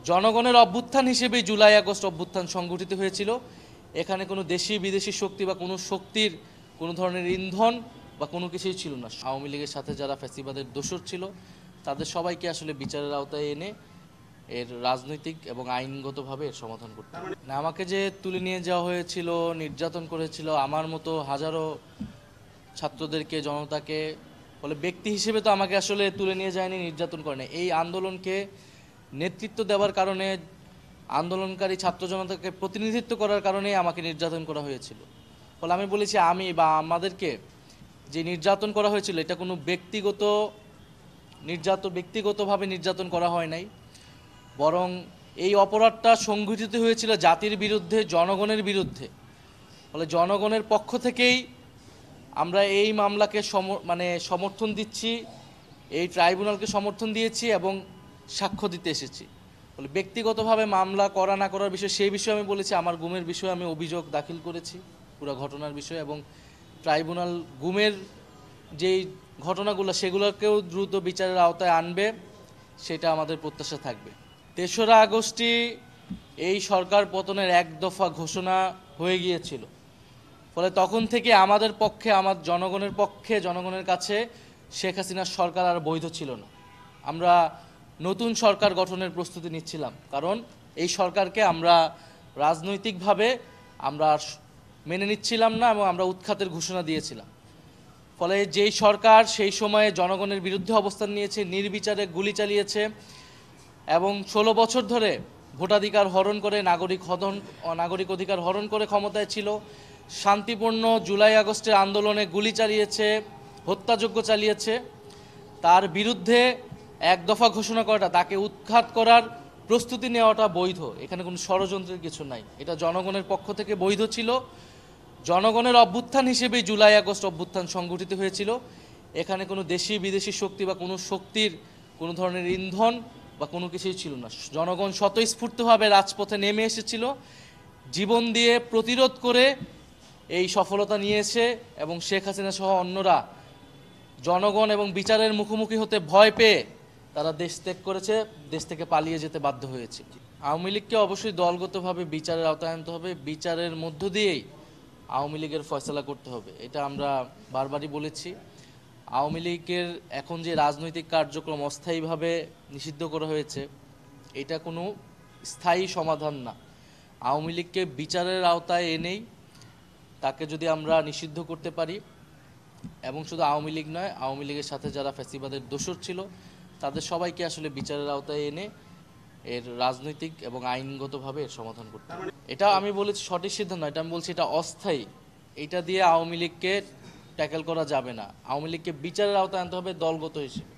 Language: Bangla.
জনগণের অভ্যুত্থান হিসেবে জুলাই আগস্ট অভ্যুত্থান সংগঠিত হয়েছিল। এখানে কোনো দেশি বিদেশি শক্তি বা কোনো শক্তির কোনো ধরনের ইন্ধন বা কোনো কিছুই ছিল না। আওয়ামী লীগের সাথে যারা ফ্যাসিবাদের দোসর ছিল তাদের সবাইকে আসলে বিচারের আওতায় এনে এর রাজনৈতিক এবং আইনগতভাবে এর সমাধান করতে হবে। না, আমাকে যে তুলে নিয়ে যাওয়া হয়েছিল, নির্যাতন করেছিল, আমার মতো হাজারো ছাত্রদেরকে, জনতাকে, ফলে ব্যক্তি হিসেবে তো আমাকে আসলে তুলে নিয়ে যায়নি, নির্যাতন করেনি। এই আন্দোলনকে নেতৃত্ব দেওয়ার কারণে, আন্দোলনকারী ছাত্র জনতাকে প্রতিনিধিত্ব করার কারণেই আমাকে নির্যাতন করা হয়েছিল। ফলে আমি বলেছি, আমি বা আমাদেরকে যে নির্যাতন করা হয়েছিল এটা কোনো ব্যক্তিগতভাবে নির্যাতন করা হয় নাই, বরং এই অপরাধটা সংঘটিত হয়েছিল জাতির বিরুদ্ধে, জনগণের বিরুদ্ধে। ফলে জনগণের পক্ষ থেকেই আমরা এই মামলাকে সমর্থন দিচ্ছি, এই ট্রাইব্যুনালকে সমর্থন দিয়েছি এবং সাক্ষ্য দিতে এসেছি। ফলে ব্যক্তিগতভাবে মামলা করা না করার বিষয়ে, সেই বিষয়ে আমি বলেছি, আমার গুমের বিষয়ে আমি অভিযোগ দাখিল করেছি পুরো ঘটনার বিষয়ে, এবং ট্রাইব্যুনাল গুমের যেই ঘটনাগুলো সেগুলোকেও দ্রুত বিচারের আওতায় আনবে, সেটা আমাদের প্রত্যাশা থাকবে। ৩রা আগস্টই এই সরকার পতনের এক দফা ঘোষণা হয়ে গিয়েছিল। ফলে তখন থেকে আমাদের পক্ষে, আমার জনগণের পক্ষে, জনগণের কাছে শেখ হাসিনার সরকার আর বৈধ ছিল না। আমরা নতুন সরকার গঠনের প্রস্তুতি নিচ্ছিলাম, কারণ এই সরকারকে আমরা রাজনৈতিকভাবে আমরা মেনে নিচ্ছিলাম না এবং আমরা উৎখাতের ঘোষণা দিয়েছিলাম। ফলে যেই সরকার সেই সময়ে জনগণের বিরুদ্ধে অবস্থান নিয়েছে, নির্বিচারে গুলি চালিয়েছে এবং 16 বছর ধরে ভোটাধিকার হরণ করে, নাগরিক অধিকার হরণ করে ক্ষমতায় ছিল, শান্তিপূর্ণ জুলাই আগস্টের আন্দোলনে গুলি চালিয়েছে, হত্যাযজ্ঞ চালিয়েছে, তার বিরুদ্ধে এক দফা ঘোষণা করাটা, তাকে উৎখাত করার প্রস্তুতি নেওয়াটা বৈধ। এখানে কোনো ষড়যন্ত্রের কিছু নাই, এটা জনগণের পক্ষ থেকে বৈধ ছিল। জনগণের অভ্যুত্থান হিসেবেই জুলাই আগস্ট অভ্যুত্থান সংগঠিত হয়েছিল। এখানে কোনো দেশি বিদেশি শক্তি বা কোনো শক্তির কোনো ধরনের ইন্ধন বা কোনো কিছুই ছিল না। জনগণ স্বতঃস্ফূর্তভাবে রাজপথে নেমে এসেছিল, জীবন দিয়ে প্রতিরোধ করে এই সফলতা নিয়েছে, এবং শেখ হাসিনা সহ অন্যরা জনগণ এবং বিচারের মুখোমুখি হতে ভয় পেয়ে তারা দেশ ত্যাগ করেছে, দেশ থেকে পালিয়ে যেতে বাধ্য হয়েছে। আওয়ামী লীগকে অবশ্যই দলগতভাবে বিচারের আওতায় আনতে হবে, বিচারের মধ্য দিয়েই আওয়ামী লীগের ফয়সালা করতে হবে। এটা আমরা বারবারই বলেছি। আওয়ামী লীগের এখন যে রাজনৈতিক কার্যক্রম অস্থায়ীভাবে নিষিদ্ধ করা হয়েছে, এটা কোনো স্থায়ী সমাধান না। আওয়ামী লীগকে বিচারের আওতায় এনেই তাকে যদি আমরা নিষিদ্ধ করতে পারি, এবং শুধু আওয়ামী লীগ নয়, আওয়ামী লীগের সাথে যারা ফ্যাসিবাদের দোসর ছিল তাদের সবাইকে আসলে বিচারের আওতায় এনে এর রাজনৈতিক এবং আইনগতভাবে এর সমাধান করতে হবে। এটা আমি বলেছি সঠিক সিদ্ধান্ত, এটা আমি বলছি এটা অস্থায়ী। এটা দিয়ে আওয়ামী লীগকে ট্যাকেল করা যাবে না। আওয়ামী লীগকে বিচারের আওতায় আনতে হবে দলগত হিসেবে।